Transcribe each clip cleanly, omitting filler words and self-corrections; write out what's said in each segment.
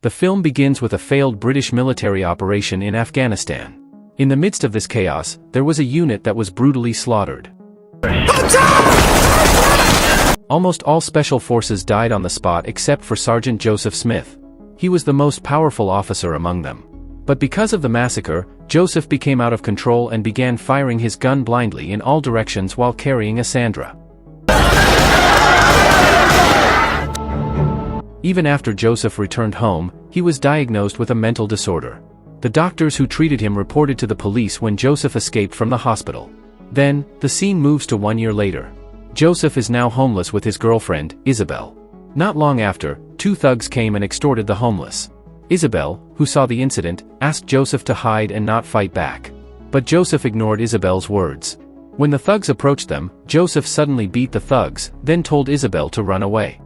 The film begins with a failed British military operation in Afghanistan. In the midst of this chaos, there was a unit that was brutally slaughtered. Almost all special forces died on the spot except for Sergeant Joseph Smith. He was the most powerful officer among them. But because of the massacre, Joseph became out of control and began firing his gun blindly in all directions while carrying a Sandra. Even after Joseph returned home, he was diagnosed with a mental disorder. The doctors who treated him reported to the police when Joseph escaped from the hospital. Then, the scene moves to 1 year later. Joseph is now homeless with his girlfriend, Isabel. Not long after, 2 thugs came and extorted the homeless. Isabel, who saw the incident, asked Joseph to hide and not fight back. But Joseph ignored Isabel's words. When the thugs approached them, Joseph suddenly beat the thugs, then told Isabel to run away.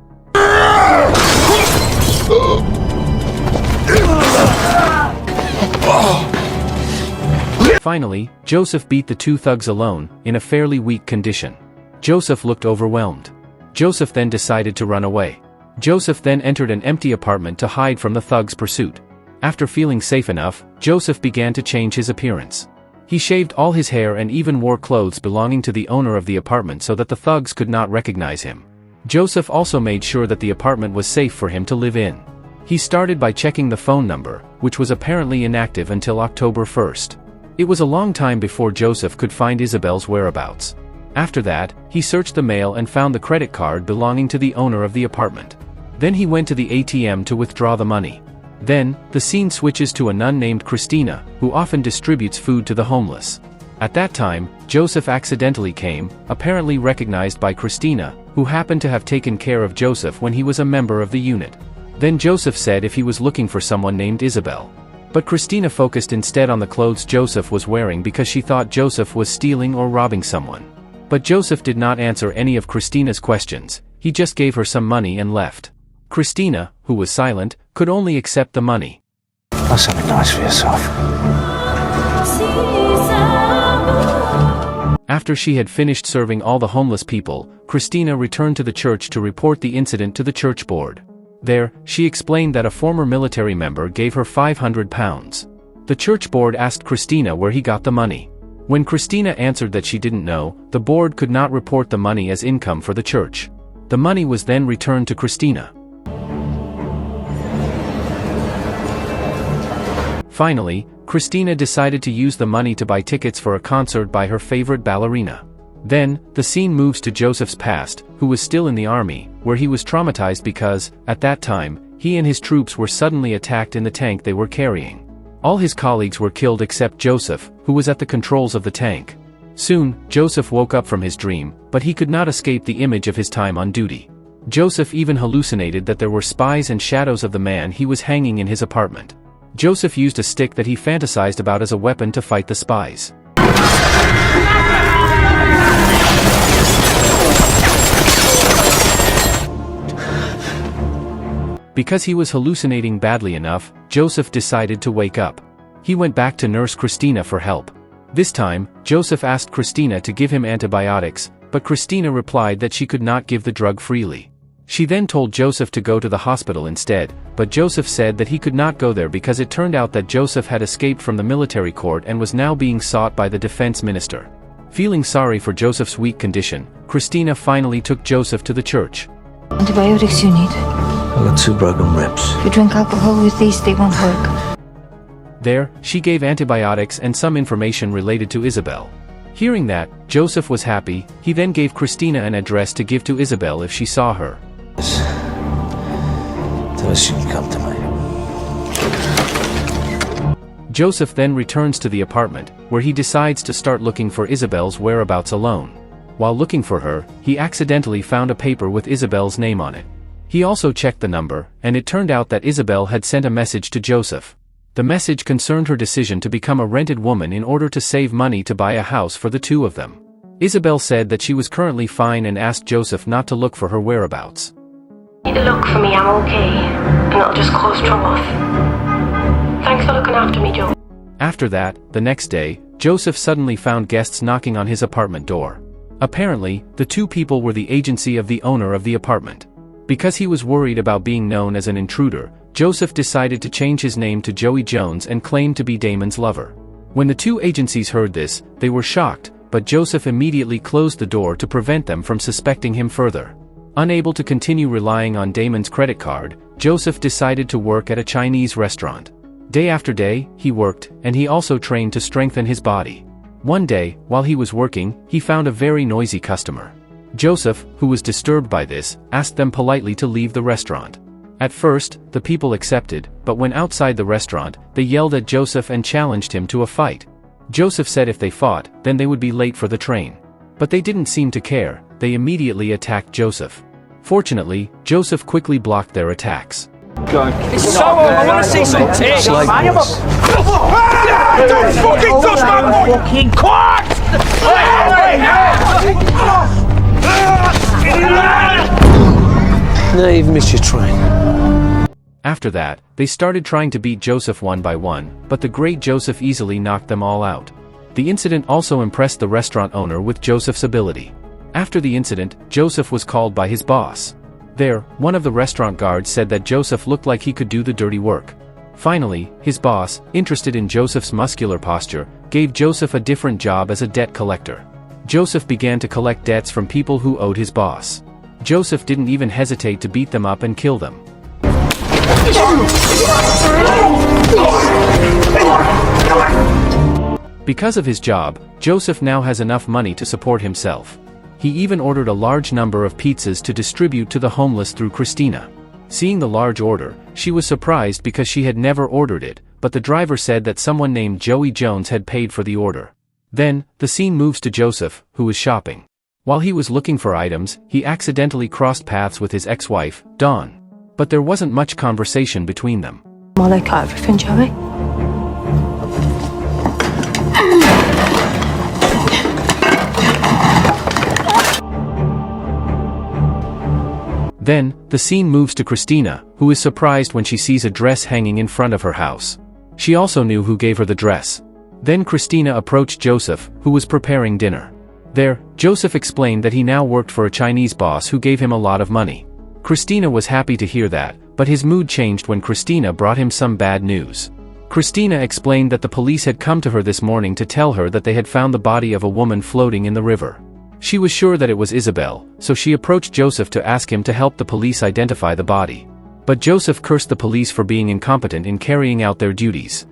Finally, Joseph beat the 2 thugs alone, in a fairly weak condition. Joseph looked overwhelmed. Joseph then decided to run away. Joseph then entered an empty apartment to hide from the thugs' pursuit. After feeling safe enough, Joseph began to change his appearance. He shaved all his hair and even wore clothes belonging to the owner of the apartment so that the thugs could not recognize him. Joseph also made sure that the apartment was safe for him to live in. He started by checking the phone number, which was apparently inactive until October 1st. It was a long time before Joseph could find Isabel's whereabouts. After that, he searched the mail and found the credit card belonging to the owner of the apartment. Then he went to the ATM to withdraw the money. Then, the scene switches to a nun named Christina, who often distributes food to the homeless. At that time, Joseph accidentally came, apparently recognized by Christina, who happened to have taken care of Joseph when he was a member of the unit. Then Joseph said if he was looking for someone named Isabel. But Christina focused instead on the clothes Joseph was wearing because she thought Joseph was stealing or robbing someone. But Joseph did not answer any of Christina's questions, he just gave her some money and left. Christina, who was silent, could only accept the money. Buy something nice for yourself. After she had finished serving all the homeless people, Christina returned to the church to report the incident to the church board. There, she explained that a former military member gave her £500. The church board asked Christina where he got the money. When Christina answered that she didn't know, the board could not report the money as income for the church. The money was then returned to Christina. Finally, Christina decided to use the money to buy tickets for a concert by her favorite ballerina. Then, the scene moves to Joseph's past, who was still in the army, where he was traumatized because, at that time, he and his troops were suddenly attacked in the tank they were carrying. All his colleagues were killed except Joseph, who was at the controls of the tank. Soon, Joseph woke up from his dream, but he could not escape the image of his time on duty. Joseph even hallucinated that there were spies and shadows of the man he was hanging in his apartment. Joseph used a stick that he fantasized about as a weapon to fight the spies. Because he was hallucinating badly enough, Joseph decided to wake up. He went back to nurse Christina for help. This time, Joseph asked Christina to give him antibiotics, but Christina replied that she could not give the drug freely. She then told Joseph to go to the hospital instead, but Joseph said that he could not go there because it turned out that Joseph had escaped from the military court and was now being sought by the defense minister. Feeling sorry for Joseph's weak condition, Christina finally took Joseph to the church. Antibiotics you need. I got 2 broken ribs. If you drink alcohol with these, they won't work. There, she gave antibiotics and some information related to Isabel. Hearing that, Joseph was happy. He then gave Christina an address to give to Isabel if she saw her. Tell us she can come to me. Joseph then returns to the apartment, where he decides to start looking for Isabel's whereabouts alone. While looking for her, he accidentally found a paper with Isabel's name on it. He also checked the number, and it turned out that Isabel had sent a message to Joseph. The message concerned her decision to become a rented woman in order to save money to buy a house for the 2 of them. Isabel said that she was currently fine and asked Joseph not to look for her whereabouts. You need to look for me, I'm okay, and it'll just cause trouble. Thanks for looking after me, Joe. After that, the next day, Joseph suddenly found guests knocking on his apartment door. Apparently, the 2 people were the agency of the owner of the apartment. Because he was worried about being known as an intruder, Joseph decided to change his name to Joey Jones and claimed to be Damon's lover. When the two agencies heard this, they were shocked, but Joseph immediately closed the door to prevent them from suspecting him further. Unable to continue relying on Damon's credit card, Joseph decided to work at a Chinese restaurant. Day after day, he worked, and he also trained to strengthen his body. One day, while he was working, he found a very noisy customer. Joseph, who was disturbed by this, asked them politely to leave the restaurant. At first, the people accepted, but when outside the restaurant, they yelled at Joseph and challenged him to a fight. Joseph said if they fought, then they would be late for the train. But they didn't seem to care, they immediately attacked Joseph. Fortunately, Joseph quickly blocked their attacks. It's so old, I want to see some tits! Don't fucking touch my fucking cock! Now you've missed your train. After that, they started trying to beat Joseph one by one, but the great Joseph easily knocked them all out. The incident also impressed the restaurant owner with Joseph's ability. After the incident, Joseph was called by his boss. There, one of the restaurant guards said that Joseph looked like he could do the dirty work. Finally, his boss, interested in Joseph's muscular posture, gave Joseph a different job as a debt collector. Joseph began to collect debts from people who owed his boss. Joseph didn't even hesitate to beat them up and kill them. Because of his job, Joseph now has enough money to support himself. He even ordered a large number of pizzas to distribute to the homeless through Christina. Seeing the large order, she was surprised because she had never ordered it, but the driver said that someone named Joey Jones had paid for the order. Then, the scene moves to Joseph, who was shopping. While he was looking for items, he accidentally crossed paths with his ex-wife, Dawn. But there wasn't much conversation between them. More like everything, Joey. Then, the scene moves to Christina, who is surprised when she sees a dress hanging in front of her house. She also knew who gave her the dress. Then Christina approached Joseph, who was preparing dinner. There, Joseph explained that he now worked for a Chinese boss who gave him a lot of money. Christina was happy to hear that, but his mood changed when Christina brought him some bad news. Christina explained that the police had come to her this morning to tell her that they had found the body of a woman floating in the river. She was sure that it was Isabel, so she approached Joseph to ask him to help the police identify the body. But Joseph cursed the police for being incompetent in carrying out their duties.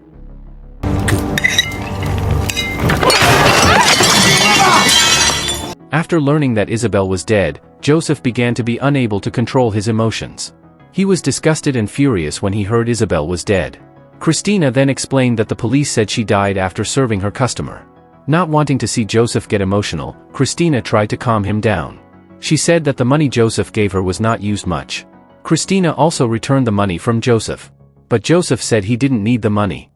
After learning that Isabel was dead, Joseph began to be unable to control his emotions. He was disgusted and furious when he heard Isabel was dead. Christina then explained that the police said she died after serving her customer. Not wanting to see Joseph get emotional, Christina tried to calm him down. She said that the money Joseph gave her was not used much. Christina also returned the money from Joseph. But Joseph said he didn't need the money.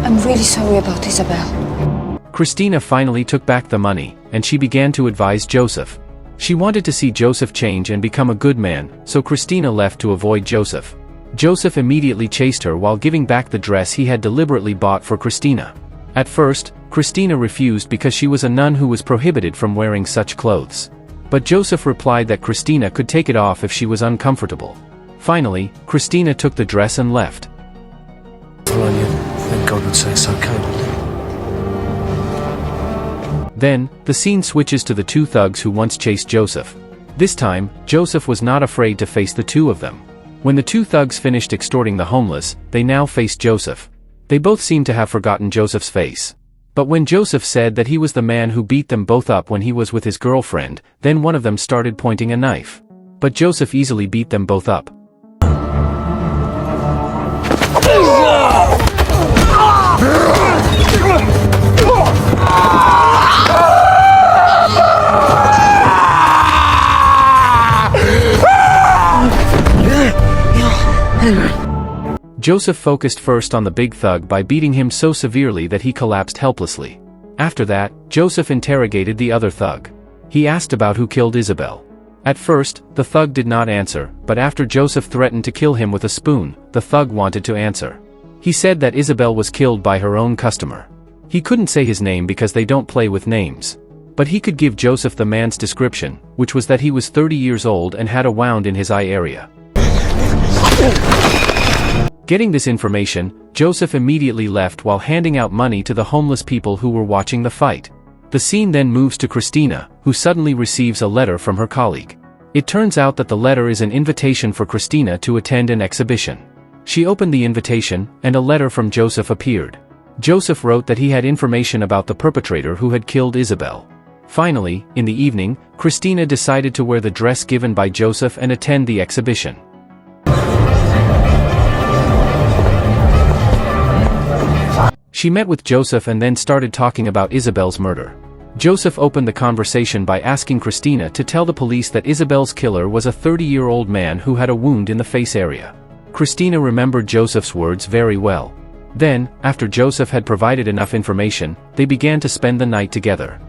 I'm really sorry about Isabel. Christina finally took back the money, and she began to advise Joseph. She wanted to see Joseph change and become a good man, so Christina left to avoid Joseph. Joseph immediately chased her while giving back the dress he had deliberately bought for Christina. At first, Christina refused because she was a nun who was prohibited from wearing such clothes. But Joseph replied that Christina could take it off if she was uncomfortable. Finally, Christina took the dress and left. Thank God would say it's okay. Then, the scene switches to the two thugs who once chased Joseph. This time, Joseph was not afraid to face the two of them. When the two thugs finished extorting the homeless, they now faced Joseph. They both seemed to have forgotten Joseph's face. But when Joseph said that he was the man who beat them both up when he was with his girlfriend, then one of them started pointing a knife. But Joseph easily beat them both up. Joseph focused first on the big thug by beating him so severely that he collapsed helplessly. After that, Joseph interrogated the other thug. He asked about who killed Isabel. At first, the thug did not answer, but after Joseph threatened to kill him with a spoon, the thug wanted to answer. He said that Isabel was killed by her own customer. He couldn't say his name because they don't play with names. But he could give Joseph the man's description, which was that he was 30 years old and had a wound in his eye area. Getting this information, Joseph immediately left while handing out money to the homeless people who were watching the fight. The scene then moves to Christina, who suddenly receives a letter from her colleague. It turns out that the letter is an invitation for Christina to attend an exhibition. She opened the invitation, and a letter from Joseph appeared. Joseph wrote that he had information about the perpetrator who had killed Isabel. Finally, in the evening, Christina decided to wear the dress given by Joseph and attend the exhibition. She met with Joseph and then started talking about Isabel's murder. Joseph opened the conversation by asking Christina to tell the police that Isabel's killer was a 30-year-old man who had a wound in the face area. Christina remembered Joseph's words very well. Then, after Joseph had provided enough information, they began to spend the night together.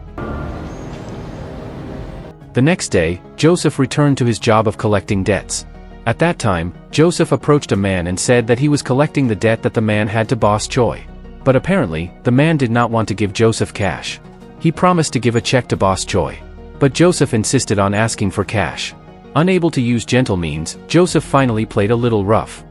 The next day, Joseph returned to his job of collecting debts. At that time, Joseph approached a man and said that he was collecting the debt that the man had to Boss Choi. But apparently, the man did not want to give Joseph cash. He promised to give a check to Boss Choi. But Joseph insisted on asking for cash. Unable to use gentle means, Joseph finally played a little rough.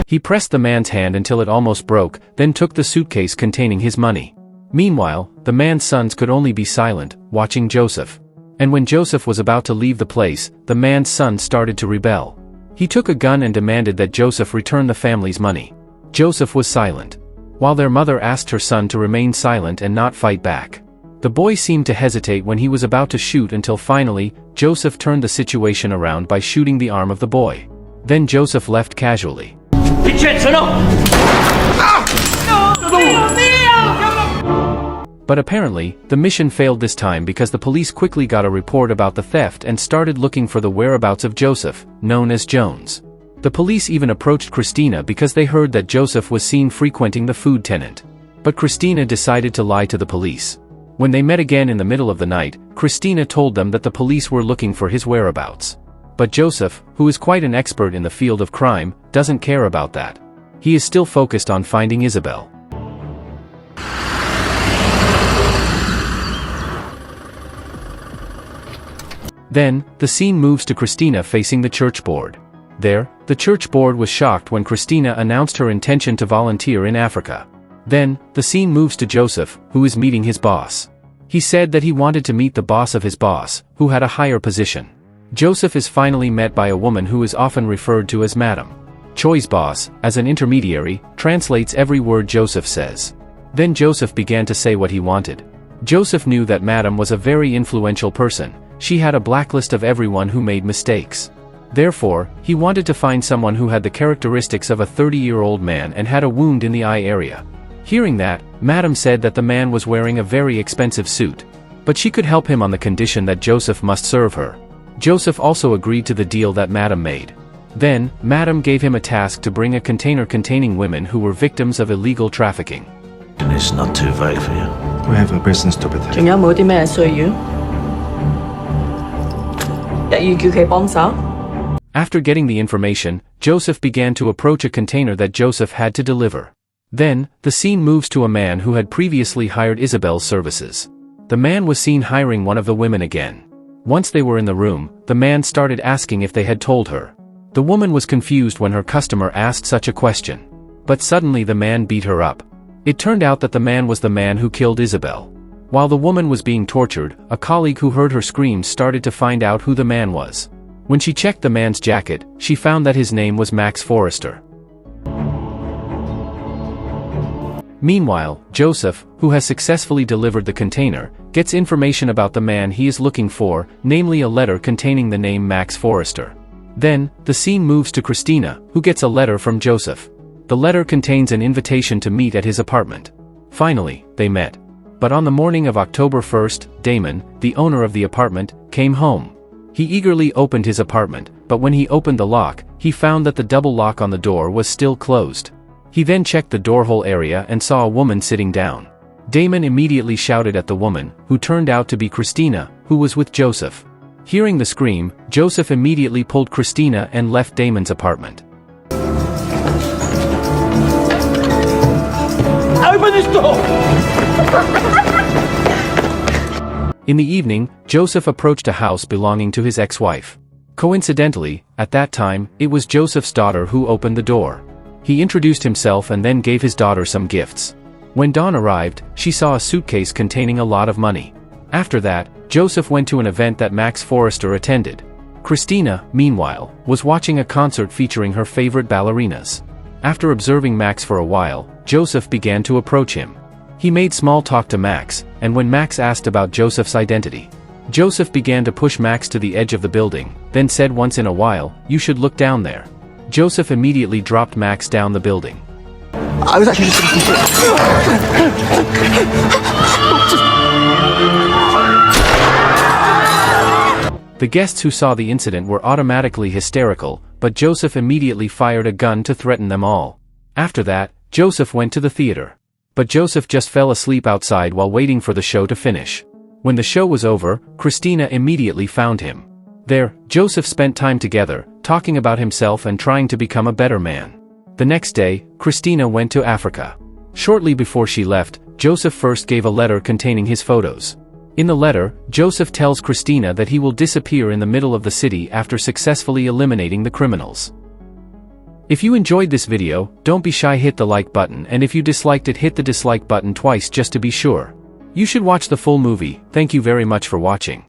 He pressed the man's hand until it almost broke, then took the suitcase containing his money. Meanwhile, the man's sons could only be silent, watching Joseph. And when Joseph was about to leave the place, the man's son started to rebel. He took a gun and demanded that Joseph return the family's money. Joseph was silent, while their mother asked her son to remain silent and not fight back. The boy seemed to hesitate when he was about to shoot until finally, Joseph turned the situation around by shooting the arm of the boy. Then Joseph left casually. But apparently, the mission failed this time because the police quickly got a report about the theft and started looking for the whereabouts of Joseph, known as Jones. The police even approached Christina because they heard that Joseph was seen frequenting the food tenant. But Christina decided to lie to the police. When they met again in the middle of the night, Christina told them that the police were looking for his whereabouts. But Joseph, who is quite an expert in the field of crime, doesn't care about that. He is still focused on finding Isabel. Then, the scene moves to Christina facing the church board. There, the church board was shocked when Christina announced her intention to volunteer in Africa. Then, the scene moves to Joseph, who is meeting his boss. He said that he wanted to meet the boss of his boss, who had a higher position. Joseph is finally met by a woman who is often referred to as Madam. Choi's boss, as an intermediary, translates every word Joseph says. Then Joseph began to say what he wanted. Joseph knew that Madam was a very influential person. She had a blacklist of everyone who made mistakes. Therefore, he wanted to find someone who had the characteristics of a 30-year-old man and had a wound in the eye area. Hearing that, Madam said that the man was wearing a very expensive suit. But she could help him on the condition that Joseph must serve her. Joseph also agreed to the deal that Madam made. Then, Madam gave him a task to bring a container containing women who were victims of illegal trafficking. And it's not too vague for you. We have a business to protect. 仲有冇啲咩需要？一於叫佢幫手。 After getting the information, Joseph began to approach a container that Joseph had to deliver. Then, the scene moves to a man who had previously hired Isabel's services. The man was seen hiring one of the women again. Once they were in the room, the man started asking if they had told her. The woman was confused when her customer asked such a question. But suddenly the man beat her up. It turned out that the man was the man who killed Isabel. While the woman was being tortured, a colleague who heard her screams started to find out who the man was. When she checked the man's jacket, she found that his name was Max Forrester. Meanwhile, Joseph, who has successfully delivered the container, gets information about the man he is looking for, namely a letter containing the name Max Forrester. Then, the scene moves to Christina, who gets a letter from Joseph. The letter contains an invitation to meet at his apartment. Finally, they met. But on the morning of October 1st, Damon, the owner of the apartment, came home. He eagerly opened his apartment, but when he opened the lock, he found that the double lock on the door was still closed. He then checked the doorhole area and saw a woman sitting down. Damon immediately shouted at the woman, who turned out to be Christina, who was with Joseph. Hearing the scream, Joseph immediately pulled Christina and left Damon's apartment. Open this door! In the evening, Joseph approached a house belonging to his ex-wife. Coincidentally, at that time, it was Joseph's daughter who opened the door. He introduced himself and then gave his daughter some gifts. When dawn arrived, she saw a suitcase containing a lot of money. After that, Joseph went to an event that Max Forrester attended. Christina, meanwhile, was watching a concert featuring her favorite ballerinas. After observing Max for a while, Joseph began to approach him. He made small talk to Max, and when Max asked about Joseph's identity, Joseph began to push Max to the edge of the building, then said once in a while, "You should look down there." Joseph immediately dropped Max down the building. I was actually just The guests who saw the incident were automatically hysterical, but Joseph immediately fired a gun to threaten them all. After that, Joseph went to the theater. But Joseph just fell asleep outside while waiting for the show to finish. When the show was over, Christina immediately found him. There, Joseph spent time together, talking about himself and trying to become a better man. The next day, Christina went to Africa. Shortly before she left, Joseph first gave a letter containing his photos. In the letter, Joseph tells Christina that he will disappear in the middle of the city after successfully eliminating the criminals. If you enjoyed this video, don't be shy, hit the like button, and if you disliked it, hit the dislike button twice just to be sure. You should watch the full movie. Thank you very much for watching.